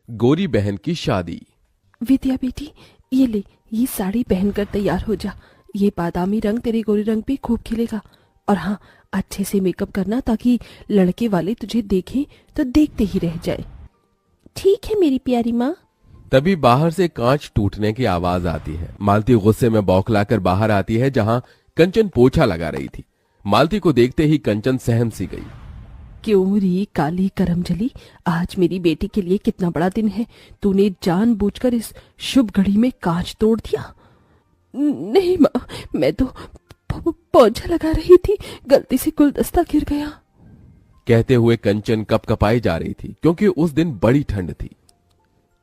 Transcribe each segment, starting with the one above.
गोरी बहन की शादी। विद्या बेटी, ये ले, ये साड़ी पहनकर तैयार हो जा। ये बादामी रंग तेरे गोरे रंग पे खूब खिलेगा। और हाँ, अच्छे से मेकअप करना ताकि लड़के वाले तुझे देखें तो देखते ही रह जाए। ठीक है मेरी प्यारी माँ। तभी बाहर से कांच टूटने की आवाज आती है। मालती गुस्से में बौखलाकर बाहर आती है, जहां कंचन पोछा लगा रही थी। मालती को देखते ही कंचन सहम सी गई। क्यों री काली करमजली, आज मेरी बेटी के लिए कितना बड़ा दिन है। तूने जानबूझकर इस शुभ घड़ी में कांच तोड़ दिया। नहीं माँ, मैं तो पोछा लगा रही थी, गलती से गुलदस्ता गिर गया। कहते हुए कंचन कपकपाई जा रही थी, क्योंकि उस दिन बड़ी ठंड थी।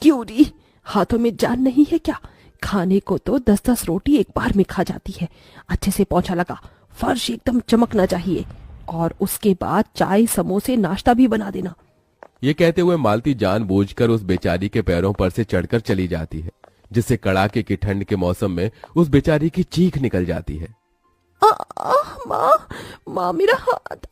क्यों री, हाथों में जान नहीं है क्या? खाने को तो 10-10 रोटी एक बार में खा जाती है। अच्छे से पोछा लगा, फर्श एकदम चमकना चाहिए, और उसके बाद चाय समोसे नाश्ता भी बना देना। ये कहते हुए मालती जानबूझकर उस बेचारी के पैरों पर से चढ़कर चली जाती है, जिससे कड़ाके की ठंड के मौसम में उस बेचारी की चीख निकल जाती है। माँ, माँ मेरा हाथ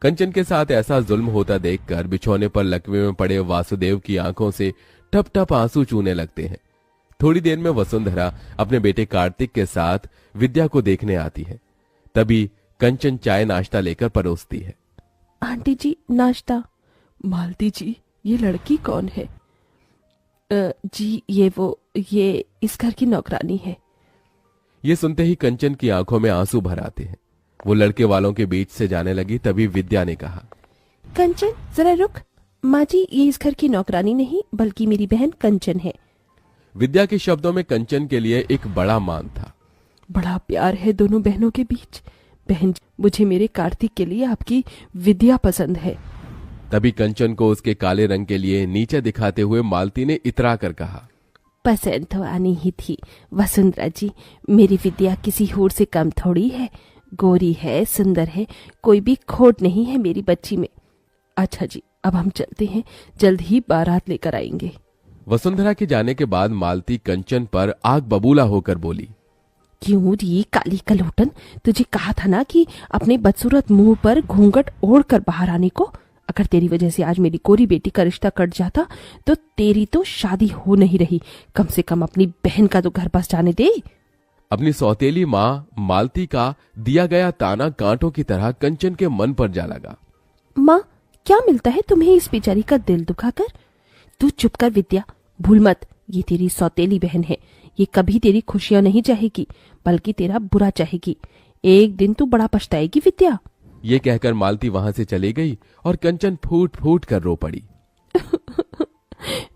कंचन के साथ ऐसा जुल्म होता देखकर बिछौने पर लकवे में पड़े वासुदेव की आंखों से टप टप आंसू चूने लगते हैं। थोड़ी देर में वसुंधरा अपने बेटे कार्तिक के साथ विद्या को देखने आती है। तभी कंचन चाय नाश्ता लेकर परोसती है। आंटी जी, नाश्ता। मालती जी, ये लड़की कौन है? जी, ये इस घर की नौकरानी है। ये सुनते ही कंचन की आंखों में आंसू भर आते हैं। वो लड़के वालों के बीच से जाने लगी। तभी विद्या ने कहा, कंचन जरा रुक। माँ जी, ये इस घर की नौकरानी नहीं बल्कि मेरी बहन कंचन है। विद्या के शब्दों में कंचन के लिए एक बड़ा मान था। बड़ा प्यार है दोनों बहनों के बीच। बहन, मुझे मेरे कार्तिक के लिए आपकी विद्या पसंद है। तभी कंचन को उसके काले रंग के लिए नीचे दिखाते हुए मालती ने इतरा कर कहा, पसंद तो आनी ही थी वसुंधरा जी। मेरी विद्या किसी होर से कम थोड़ी है। गोरी है, सुंदर है, कोई भी खोट नहीं है मेरी बच्ची में। अच्छा जी, अब हम चलते हैं, जल्द ही बारात लेकर आएंगे। वसुंधरा के जाने के बाद मालती कंचन पर आग बबूला होकर बोली, क्यों री काली कलोटन, तुझे कहा था ना कि अपने बदसूरत मुंह पर घूंघट ओढ़ कर बाहर आने को। अगर तेरी वजह से आज मेरी गोरी बेटी का रिश्ता कट जाता तो तेरी तो शादी हो नहीं रही। कम से कम अपनी बहन का तो घर बस जाने दे। अपनी सौतेली माँ मालती का दिया गया ताना कांटों की तरह कंचन के मन पर जा लगा। माँ, क्या मिलता है तुम्हें इस बेचारी का दिल दुखाकर? तू चुप कर विद्या, भूल मत, ये तेरी सौतेली बहन है। ये कभी तेरी खुशियां नहीं चाहेगी, बल्कि तेरा बुरा चाहेगी। एक दिन तू बड़ा पछताएगी विद्या। ये कहकर मालती वहां से चली गई और कंचन फूट फूट कर रो पड़ी।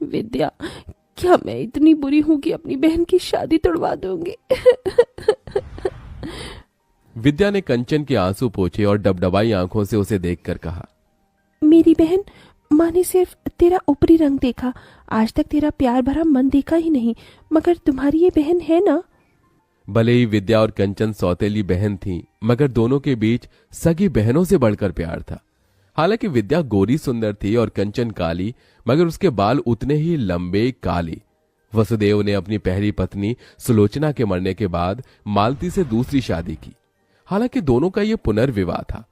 विद्या, क्या मैं इतनी बुरी हूं कि अपनी बहन की शादी तोड़वा दूंगी? विद्या ने कंचन के आंसू पोंछे और डबडबाई आंखों से उसे देखकर कहा, मेरी बहन, माँ ने सिर्फ तेरा ऊपरी रंग देखा, आज तक तेरा प्यार भरा मन देखा ही नहीं। मगर तुम्हारी ये बहन है ना? भले ही विद्या और कंचन सौतेली बहन थीं, मगर दोनों के बीच सगी बहनों से बढ़कर प्यार था। हालांकि विद्या गोरी सुंदर थी और कंचन काली, मगर उसके बाल उतने ही लंबे काले। वसुदेव ने अपनी पहली पत्नी सुलोचना के मरने के बाद मालती से दूसरी शादी की। हालांकि दोनों का यह पुनर्विवाह था।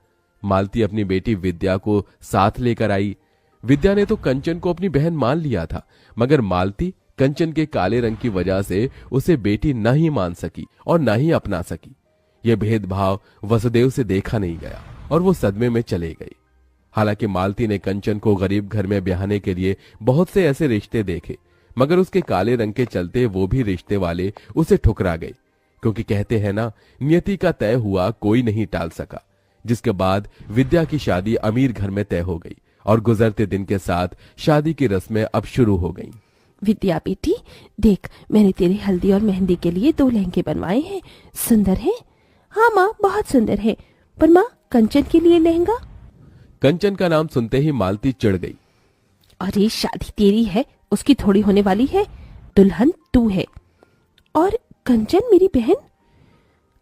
मालती अपनी बेटी विद्या को साथ लेकर आई। विद्या ने तो कंचन को अपनी बहन मान लिया था, मगर मालती कंचन के काले रंग की वजह से उसे बेटी न ही मान सकी और न ही अपना सकी। यह भेदभाव वसुदेव से देखा नहीं गया और वो सदमे में चले गई। हालांकि मालती ने कंचन को गरीब घर में ब्याहने के लिए बहुत से ऐसे रिश्ते देखे, मगर उसके काले रंग के चलते वो भी रिश्ते वाले उसे ठुकरा गए, क्योंकि कहते हैं ना, नियति का तय हुआ कोई नहीं टाल सका। जिसके बाद विद्या की शादी अमीर घर में तय हो गई और गुजरते दिन के साथ शादी की रस्में अब शुरू हो गईं। विद्या बेटी, देख, मैंने तेरे हल्दी और मेहंदी के लिए 2 लहंगे बनवाए हैं। सुंदर है? हाँ माँ, बहुत सुंदर है। पर माँ, कंचन के लिए लहंगा? कंचन का नाम सुनते ही मालती चिढ़ गई। अरे शादी तेरी है, उसकी थोड़ी होने वाली है। दुल्हन तू है और कंचन मेरी बहन।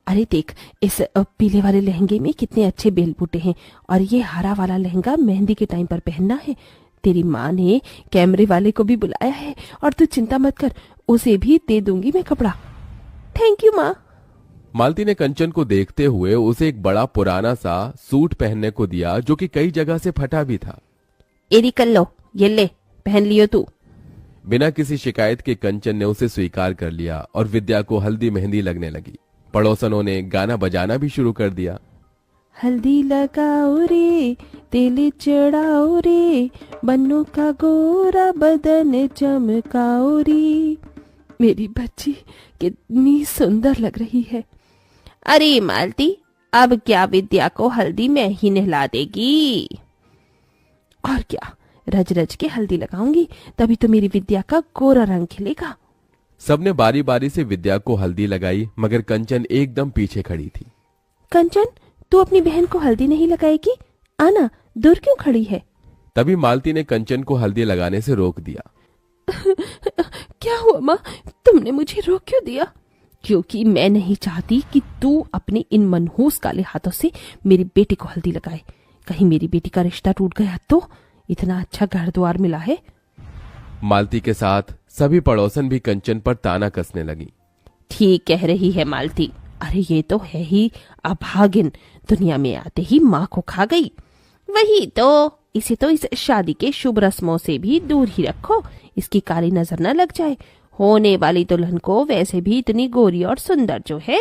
अरे देख, इस पीले वाले लहंगे में कितने अच्छे बेल बूटे हैं, और ये हरा वाला लहंगा मेहंदी के टाइम पर पहनना है। तेरी माँ ने कैमरे वाले को भी बुलाया है, और तू चिंता मत कर, उसे भी दे दूंगी मैं कपड़ा। थैंक यू माँ। मालती ने कंचन को देखते हुए उसे एक बड़ा पुराना सा सूट पहनने को दिया, जो कि कई जगह से फटा भी था। एरी कर लो, ये ले, पहन लियो तू। बिना किसी शिकायत के कंचन ने उसे स्वीकार कर लिया और विद्या को हल्दी मेहंदी लगने लगी। पड़ोसनों ने गाना बजाना भी शुरू कर दिया। हल्दी लगाओ रे, तेल चढ़ाओ रे, बन्नों का गोरा बदन चमकाओ रे। मेरी बच्ची कितनी सुंदर लग रही है। अरे मालती, अब क्या विद्या को हल्दी में ही नहला देगी? और क्या, रज रज के हल्दी लगाऊंगी, तभी तो मेरी विद्या का गोरा रंग खिलेगा। सबने बारी बारी से विद्या को हल्दी लगाई, मगर कंचन एकदम पीछे खड़ी थी। कंचन, तू अपनी बहन को हल्दी नहीं लगाएगी? आना, दूर क्यों खड़ी है? तभी मालती ने कंचन को हल्दी लगाने से रोक दिया। क्या हुआ माँ, तुमने मुझे रोक क्यों दिया? क्योंकि मैं नहीं चाहती कि तू अपने इन मनहूस काले हाथों से मेरी बेटी को हल्दी लगाए। कहीं मेरी बेटी का रिश्ता टूट गया तो? इतना अच्छा घर द्वार मिला है। मालती के साथ सभी पड़ोसन भी कंचन पर ताना कसने लगी। ठीक कह रही है मालती, अरे ये तो है ही अभागिन, दुनिया में आते ही माँ को खा गई। वही तो, इसे तो इस शादी के शुभ रस्मों से भी दूर ही रखो, इसकी काली नजर न लग जाए। होने वाली दुल्हन को वैसे भी इतनी गोरी और सुंदर जो है।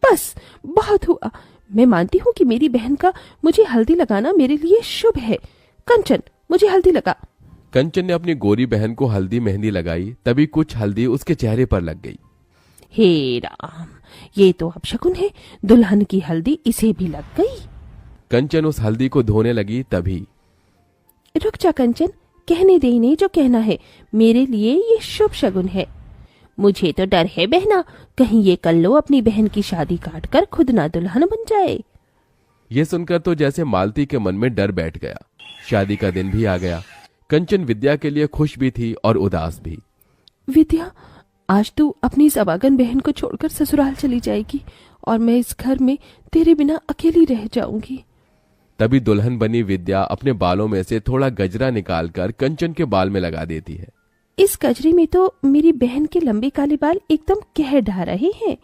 बस बहुत हुआ। मैं मानती हूँ कि मेरी बहन का मुझे हल्दी लगाना मेरे लिए शुभ है। कंचन, मुझे हल्दी लगा। कंचन ने अपनी गोरी बहन को हल्दी मेहंदी लगाई, तभी कुछ हल्दी उसके चेहरे पर लग गई। हे राम, ये तो अपशकुन है, दुल्हन की हल्दी इसे भी लग गई। कंचन उस हल्दी को धोने लगी, तभी रुक जा कंचन, कहने दे इन्हें जो कहना है। मेरे लिए ये शुभ शगुन है। मुझे तो डर है बहना, कहीं ये कल्लो अपनी बहन की शादी काट कर खुद ना दुल्हन बन जाए। ये सुनकर तो जैसे मालती के मन में डर बैठ गया। शादी का दिन भी आ गया। कंचन विद्या के लिए खुश भी थी और उदास भी। विद्या, आज तू अपनी इस अभागन बहन को छोड़कर ससुराल चली जाएगी और मैं इस घर में तेरे बिना अकेली रह जाऊंगी। तभी दुल्हन बनी विद्या अपने बालों में से थोड़ा गजरा निकालकर कंचन के बाल में लगा देती है। इस गजरे में तो मेरी बहन के लंबे काले बाल एकदम कह ढा रहे हैं।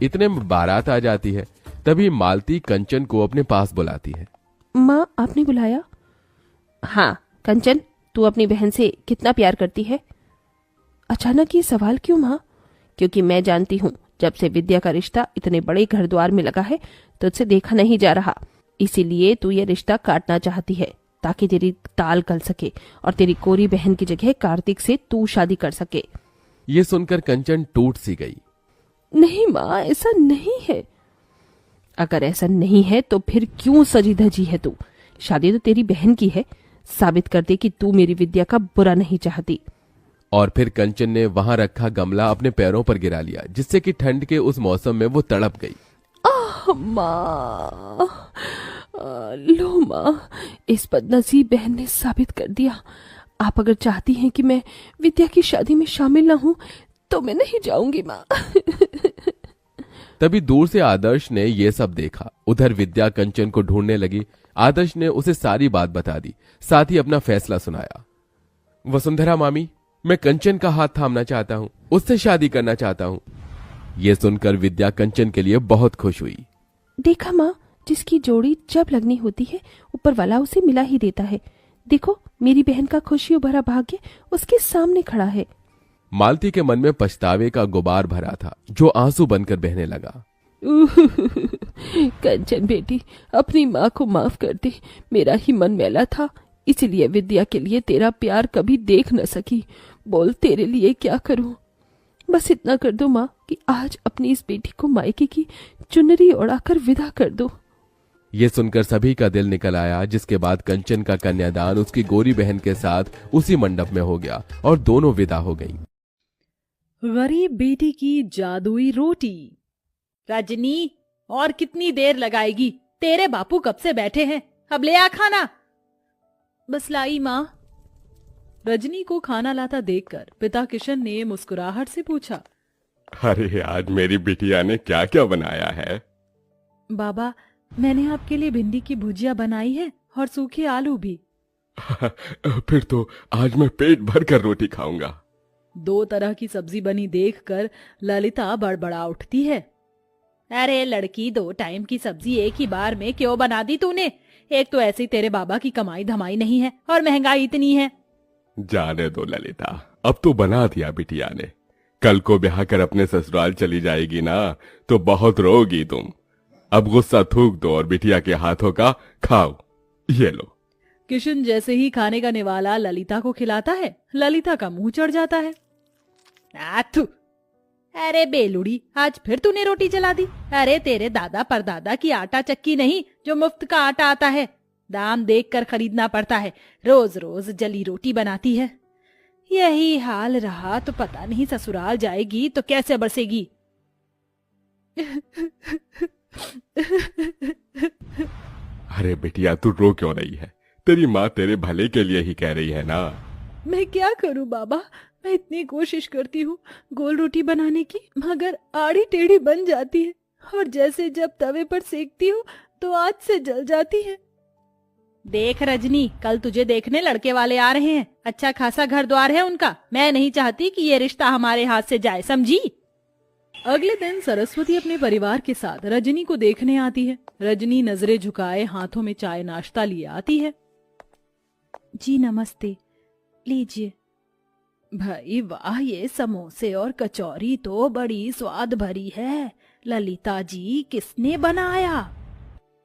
इतने में बारात आ जाती है। तभी मालती कंचन को अपने पास बुलाती है। माँ, आपने बुलाया? हाँ कंचन, तू अपनी बहन से कितना प्यार करती है? अचानक ये सवाल क्यों माँ? क्योंकि मैं जानती हूँ, जब से विद्या का रिश्ता इतने बड़े घर द्वार में लगा है तो तुझसे देखा नहीं जा रहा, इसीलिए तू ये रिश्ता काटना चाहती है ताकि तेरी टाल गल सके और तेरी कोरी बहन की जगह कार्तिक से तू शादी कर सके। ये सुनकर कंचन टूट सी गई। नहीं माँ, ऐसा नहीं है। अगर ऐसा नहीं है तो फिर क्यों सजी धजी है तू? शादी तो तेरी बहन की है, साबित कर दे कि तू मेरी विद्या का बुरा नहीं चाहती। और फिर कंचन ने वहां रखा गमला अपने पैरों पर गिरा लिया, जिससे कि ठंड के उस मौसम में वो तड़प गई। माँ, लो माँ, इस बदनसीब बहन ने साबित कर दिया। आप अगर चाहती हैं कि मैं विद्या की शादी में शामिल न हूं तो मैं नहीं जाऊंगी माँ। तभी दूर से आदर्श ने ये सब देखा। उधर विद्या कंचन को ढूंढने लगी। आदर्श ने उसे सारी बात बता दी, साथ ही अपना फैसला सुनाया। वसुंधरा मामी, मैं कंचन का हाथ थामना चाहता हूँ, उससे शादी करना चाहता हूँ। ये सुनकर विद्या कंचन के लिए बहुत खुश हुई। देखा माँ, जिसकी जोड़ी जब लगनी होती है ऊपर वाला उसे मिला ही देता है। देखो, मेरी बहन का खुशियों भरा भाग्य उसके सामने खड़ा है। मालती के मन में पछतावे का गुबार भरा था, जो आंसू बनकर बहने लगा। कंचन बेटी, अपनी माँ को माफ कर दे, मेरा ही मन मैला था, इसलिए विद्या के लिए तेरा प्यार कभी देख न सकी। बोल, तेरे लिए क्या करूं? बस इतना कर दो माँ कि आज अपनी इस बेटी को मायके की चुनरी ओढ़ाकर विदा कर दो। ये सुनकर सभी का दिल निकल आया, जिसके बाद कंचन का कन्यादान उसकी गोरी बहन के साथ उसी मंडप में हो गया और दोनों विदा हो गईं। गरीब बेटी की जादुई रोटी। रजनी, और कितनी देर लगाएगी? तेरे बापू कब से बैठे हैं, अब ले आ खाना। बस लाई माँ। रजनी को खाना लाता देखकर पिता किशन ने मुस्कुराहट से पूछा, अरे आज मेरी बिटिया ने क्या क्या बनाया है? बाबा, मैंने आपके लिए भिंडी की भुजिया बनाई है और सूखे आलू भी। फिर तो आज मैं पेट भर कर रोटी खाऊंगा। 2 तरह की सब्जी बनी देखकर ललिता बड़बड़ा उठती है। अरे लड़की, 2 टाइम की सब्जी एक ही बार में क्यों बना दी तूने? एक तो ऐसे ही तेरे बाबा की कमाई धमाई नहीं है और महंगाई इतनी है। जाने दो ललिता, अब तो बना दिया बिटिया ने। कल को ब्याह कर अपने ससुराल चली जाएगी ना तो बहुत रोगी तुम। अब गुस्सा थूक दो और बिटिया के हाथों का खाओ। ये लो। किशन जैसे ही खाने का निवाला ललिता को खिलाता है, ललिता का मुंह चढ़ जाता है। आथू, अरे बेलुड़ी, आज फिर तूने रोटी जला दी। अरे तेरे दादा परदादा की आटा चक्की नहीं जो मुफ्त का आटा आता है, दाम देख कर खरीदना पड़ता है। रोज रोज जली रोटी बनाती है। यही हाल रहा तो पता नहीं ससुराल जाएगी तो कैसे बरसेगी। अरे बिटिया, तू रो क्यों रही है? तेरी माँ तेरे भले के लिए ही कह रही है ना। मैं क्या करूं बाबा, मैं इतनी कोशिश करती हूँ गोल रोटी बनाने की, मगर आड़ी टेढ़ी बन जाती है और जैसे जब तवे पर सेकती हूँ तो आग से जल जाती है। देख रजनी, कल तुझे देखने लड़के वाले आ रहे हैं। अच्छा खासा घर द्वार है उनका। मैं नहीं चाहती कि ये रिश्ता हमारे हाथ से जाए, समझी। अगले दिन सरस्वती अपने परिवार के साथ रजनी को देखने आती है। रजनी नजरें झुकाए हाथों में चाय नाश्ता लिए आती है। जी नमस्ते, लीजिए। भाई वाह, ये समोसे और कचौरी तो बड़ी स्वाद भरी है। ललिता जी, किसने बनाया?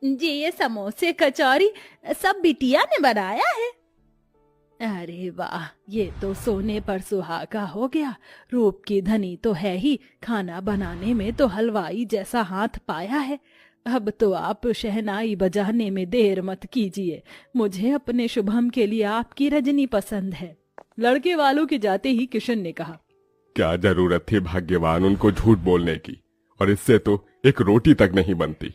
जी ये समोसे कचौरी सब बिटिया ने बनाया है। अरे वाह, ये तो सोने पर सुहागा हो गया। रूप की धनी तो है ही, खाना बनाने में तो हलवाई जैसा हाथ पाया है। अब तो आप शहनाई बजाने में देर मत कीजिए। मुझे अपने शुभम के लिए आपकी रजनी पसंद है। लड़के वालों के जाते ही किशन ने कहा, क्या जरूरत थी भाग्यवान उनको झूठ बोलने की, और इससे तो एक रोटी तक नहीं बनती।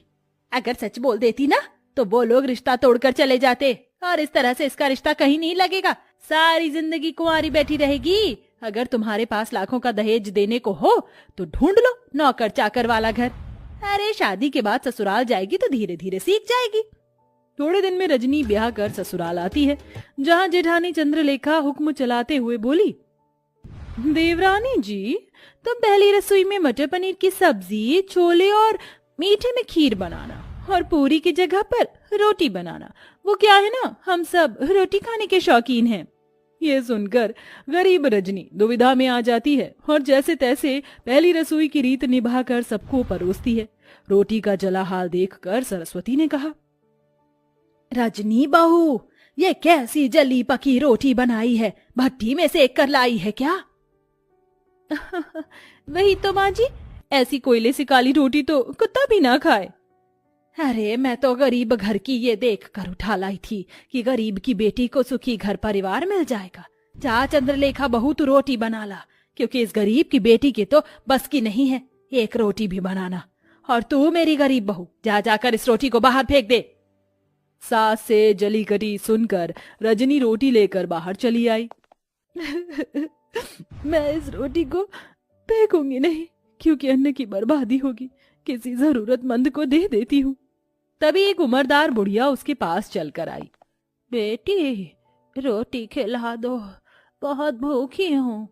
अगर सच बोल देती ना तो वो लोग रिश्ता तोड़कर चले जाते, और इस तरह से इसका रिश्ता कहीं नहीं लगेगा। सारी जिंदगी कुंवारी बैठी रहेगी। अगर तुम्हारे पास लाखों का दहेज देने को हो तो ढूंढ लो नौकर चाकर वाला घर। अरे शादी के बाद ससुराल जाएगी तो धीरे धीरे सीख जाएगी। थोड़े दिन में रजनी ब्याह कर ससुराल आती है, जहाँ जेठानी चंद्रलेखा हुक्म चलाते हुए बोली, देवरानी जी, तुम पहली रसोई में मटर पनीर की सब्जी, छोले और मीठे में खीर बनाना, और पूरी की जगह पर रोटी बनाना। वो क्या है ना, हम सब रोटी खाने के शौकीन हैं। ये सुनकर गरीब रजनी दुविधा में आ जाती है और जैसे तैसे पहली रसोई की रीत निभाकर सबको परोसती है। रोटी का जला हाल देखकर सरस्वती ने कहा, रजनी बहू, ये कैसी जली पकी रोटी बनाई है? भट्टी में सेक कर लाई है क्या? वही तो माँ जी, ऐसी कोयले से काली रोटी तो कुत्ता भी ना खाए। अरे मैं तो गरीब घर की ये देख कर उठा लाई थी कि गरीब की बेटी को सुखी घर परिवार मिल जाएगा। जा चंद्रलेखा बहू, तू रोटी बना ला, क्योंकि इस गरीब की बेटी की तो बस की नहीं है एक रोटी भी बनाना। और तू मेरी गरीब बहू, जा जाकर इस रोटी को बाहर फेंक दे। सास से जली कटी सुनकर रजनी रोटी लेकर बाहर चली आई। मैं इस रोटी को फेंकूंगी नहीं, क्योंकि अन्न की बर्बादी होगी। किसी जरूरतमंद को दे देती हूँ। तभी एक उम्रदार बुढ़िया उसके पास चलकर आई। बेटी, रोटी खिला दो, बहुत भूखी हूँ।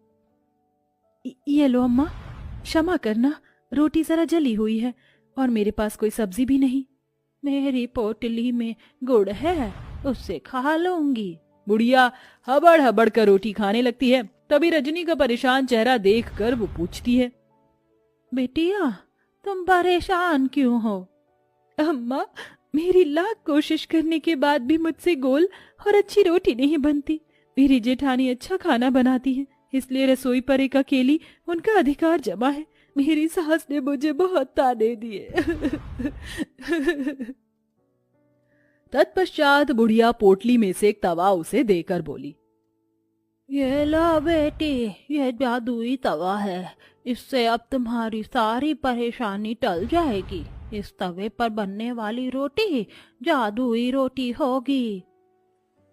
ये लो अम्मा, क्षमा करना, रोटी जरा जली हुई है और मेरे पास कोई सब्जी भी नहीं। मेरी पोटली में गुड़ है, उससे खा लूंगी। बुढ़िया हबड़ हबड़ कर रोटी खाने लगती है। तभी रजनी का परेशान चेहरा देखकर वो पूछती है, बेटिया, तुम परेशान क्यों हो? अम्मा, मेरी लाख कोशिश करने के बाद भी मुझसे गोल और अच्छी रोटी नहीं बनती। मेरी जेठानी अच्छा खाना बनाती है, इसलिए रसोई पर एक अकेली उनका अधिकार जमा है। मेरी सास ने मुझे बहुत ताने दिए। तत्पश्चात बुढ़िया पोटली में से एक तवा उसे देकर बोली, ये लो बेटी, ये जादुई तवा है। इससे अब तुम्हारी सारी परेशानी टल जाएगी। इस तवे पर बनने वाली रोटी जादुई रोटी होगी।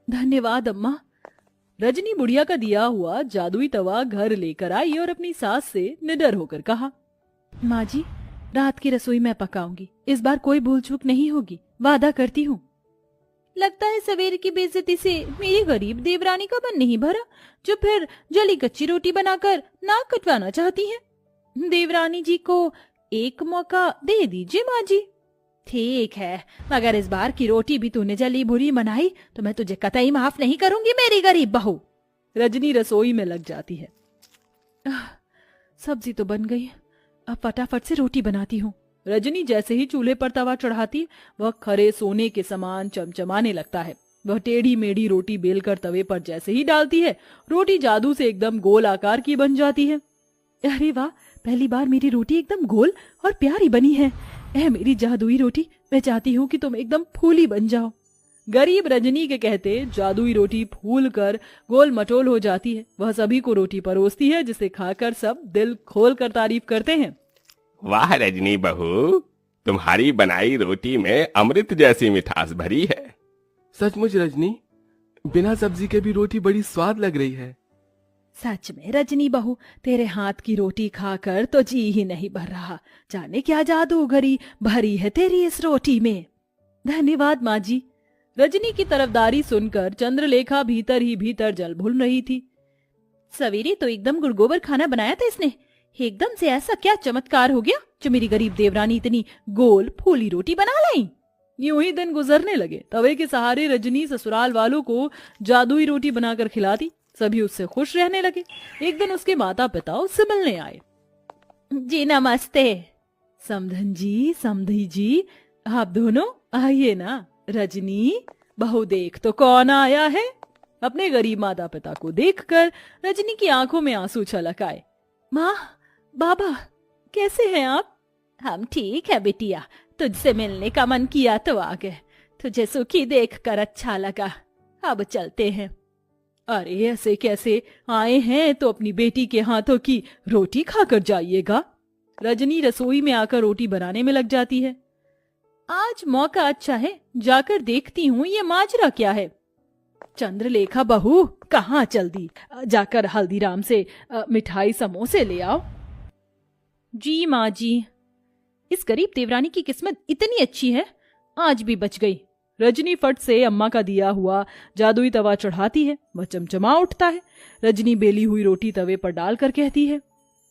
धन्यवाद अम्मा। रजनी बुढ़िया का दिया हुआ जादुई तवा घर लेकर आई और अपनी सास से निडर होकर कहा, माँ जी, रात की रसोई मैं पकाऊंगी। इस बार कोई भूल चूक नहीं होगी, वादा करती हूँ। लगता है सवेरे की बेइज्जती से मेरी गरीब देवरानी का मन नहीं भरा, जो फिर जली कच्ची रोटी बनाकर नाक कटवाना चाहती हैं। देवरानी जी को एक मौका दे दीजिए माँ जी। ठीक है, मगर इस बार की रोटी भी तूने जली बुरी बनाई तो मैं तुझे कतई माफ नहीं करूंगी मेरी गरीब बहू। रजनी रसोई में लग जाती है। सब्जी तो बन गई, अब फटाफट से रोटी बनाती हूँ। रजनी जैसे ही चूल्हे पर तवा चढ़ाती वह खरे सोने के समान चमचमाने लगता है। वह टेढ़ी मेढ़ी रोटी बेलकर तवे पर जैसे ही डालती है, रोटी जादू से एकदम गोल आकार की बन जाती है। अरे वाह, पहली बार मेरी रोटी एकदम गोल और प्यारी बनी है। ऐ मेरी जादुई रोटी, मैं चाहती हूँ कि तुम एकदम फूली बन जाओ। गरीब रजनी के कहते जादुई रोटी फूल कर गोल मटोल हो जाती है। वह सभी को रोटी परोसती है, जिसे खाकर सब दिल खोल कर तारीफ करते हैं। वाह रजनी बहू, तुम्हारी बनाई रोटी में अमृत जैसी मिठास भरी है। सचमुच रजनी, बिना सब्जी के भी रोटी बड़ी स्वाद लग रही है। सच में रजनी बहू, तेरे हाथ की रोटी खाकर तो जी ही नहीं भर रहा। जाने क्या जादूगरी भरी है तेरी इस रोटी में। धन्यवाद माँ जी। रजनी की तरफदारी सुनकर चंद्रलेखा भीतर ही भीतर जल भून रही थी। सवेरे तो एकदम गुड़गोबर खाना बनाया था इसने, एकदम से ऐसा क्या चमत्कार हो गया जो मेरी गरीब देवरानी इतनी गोल फूली रोटी बना लाई। यूं ही दिन गुजरने लगे। तवे के सहारे रजनी ससुराल वालों को जादुई रोटी बनाकर खिलाती। सभी उससे खुश रहने लगे। एक दिन उसके माता पिता उससे मिलने आए। जी नमस्ते। समधन जी, समधी जी, आप दोनों आइए ना। रजनी बहू, देख तो कौन आया है। अपने गरीब माता पिता को देखकर रजनी की आंखों में आंसू छलक आए। माँ, बाबा, कैसे हैं आप? हम ठीक है बिटिया, तुझसे मिलने का मन किया तो आ गए। तुझे सुखी देखकर अच्छा लगा। अब चलते हैं। अरे ऐसे कैसे आए हैं, तो अपनी बेटी के हाथों की रोटी खाकर जाइएगा। रजनी रसोई में आकर रोटी बनाने में लग जाती है। आज मौका अच्छा है, जाकर देखती हूँ ये माजरा क्या है। चंद्रलेखा बहू, कहाँ चल दी? जाकर हल्दीराम से मिठाई समोसे ले आओ। जी माँ जी। इस गरीब देवरानी की किस्मत इतनी अच्छी है, आज भी बच गई। रजनी फट से अम्मा का दिया हुआ जादुई तवा चढ़ाती है। वह चमचमा उठता है। रजनी बेली हुई रोटी तवे पर डालकर कहती है,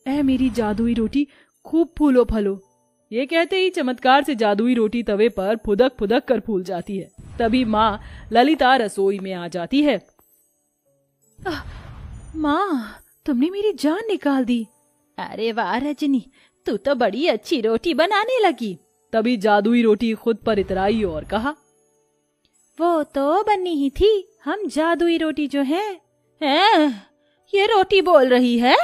ऐ मेरी जादुई रोटी, खूब फूलो फलो। ये कहते ही चमत्कार से जादुई रोटी तवे पर फुदक फुदक कर फूल जाती है। तभी माँ ललिता रसोई में आ जाती है। माँ, तुमने मेरी जान निकाल दी। अरे वाह रजनी, तू तो बड़ी अच्छी रोटी बनाने लगी। तभी जादुई रोटी खुद पर इतराई और कहा, वो तो बनी ही थी, हम जादुई रोटी जो है। ये रोटी बोल रही है?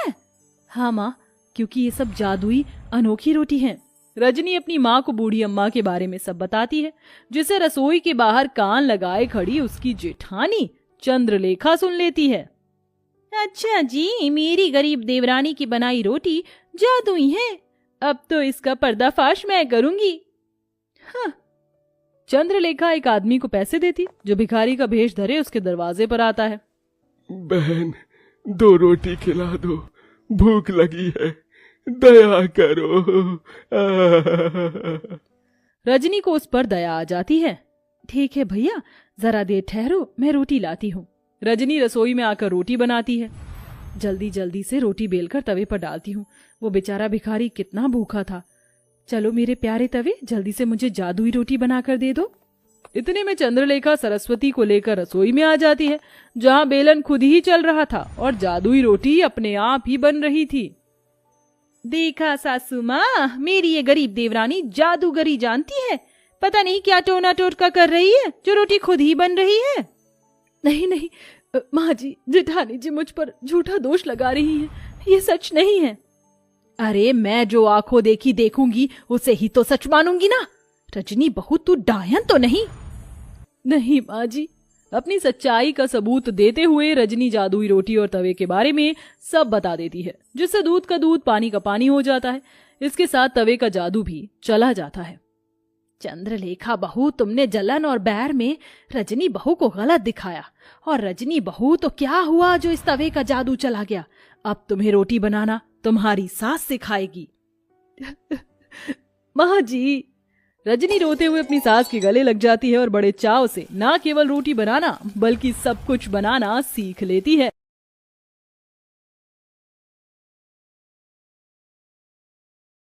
हाँ माँ, क्योंकि ये सब जादुई अनोखी रोटी है। रजनी अपनी माँ को बूढ़ी अम्मा के बारे में सब बताती है, जिसे रसोई के बाहर कान लगाए खड़ी उसकी जेठानी चंद्रलेखा सुन लेती है। अच्छा जी, मेरी गरीब देवरानी की बनाई रोटी जादुई है। अब तो इसका पर्दाफाश मैं करूंगी। हाँ। चंद्रलेखा एक आदमी को पैसे देती, जो भिखारी का भेष धरे उसके दरवाजे पर आता है। बहन, 2 रोटी खिला दो, भूख लगी है, दया करो। रजनी को उस पर दया आ जाती है। ठीक है भैया, जरा देर ठहरो, मैं रोटी लाती हूँ। रजनी रसोई में आकर रोटी बनाती है। जल्दी जल्दी से रोटी बेलकर तवे पर डालती हूँ। वो बेचारा भिखारी कितना भूखा था। चलो मेरे प्यारे तवे, जल्दी से मुझे जादुई रोटी बनाकर दे दो। इतने में चंद्रलेखा सरस्वती को लेकर रसोई में आ जाती है, जहाँ बेलन खुद ही चल रहा था और जादुई रोटी अपने आप ही बन रही थी। देखा सासू माँ, मेरी ये गरीब देवरानी जादूगरी जानती है। पता नहीं क्या टोना टोटका कर रही है, जो रोटी खुद ही बन रही है। नहीं नहीं माँ जी, जेठानी जी मुझ पर झूठा दोष लगा रही हैं। ये सच नहीं है। अरे मैं जो आंखों देखी देखूंगी उसे ही तो सच मानूंगी ना। रजनी बहू, तू डायन तो नहीं? नहीं माँ जी। अपनी सच्चाई का सबूत देते हुए रजनी जादुई रोटी और तवे के बारे में सब बता देती है, जिससे दूध का दूध पानी का पानी हो जाता है। इसके साथ तवे का जादू भी चला जाता है। चंद्रलेखा बहू, तुमने जलन और बैर में रजनी बहू को गलत दिखाया, और रजनी बहू तो क्या हुआ जो इस तवे का जादू चला गया। अब तुम्हें रोटी बनाना तुम्हारी सास सिखाएगी। माँ जी। रजनी रोते हुए अपनी सास के गले लग जाती है और बड़े चाव से न केवल रोटी बनाना बल्कि सब कुछ बनाना सीख लेती है।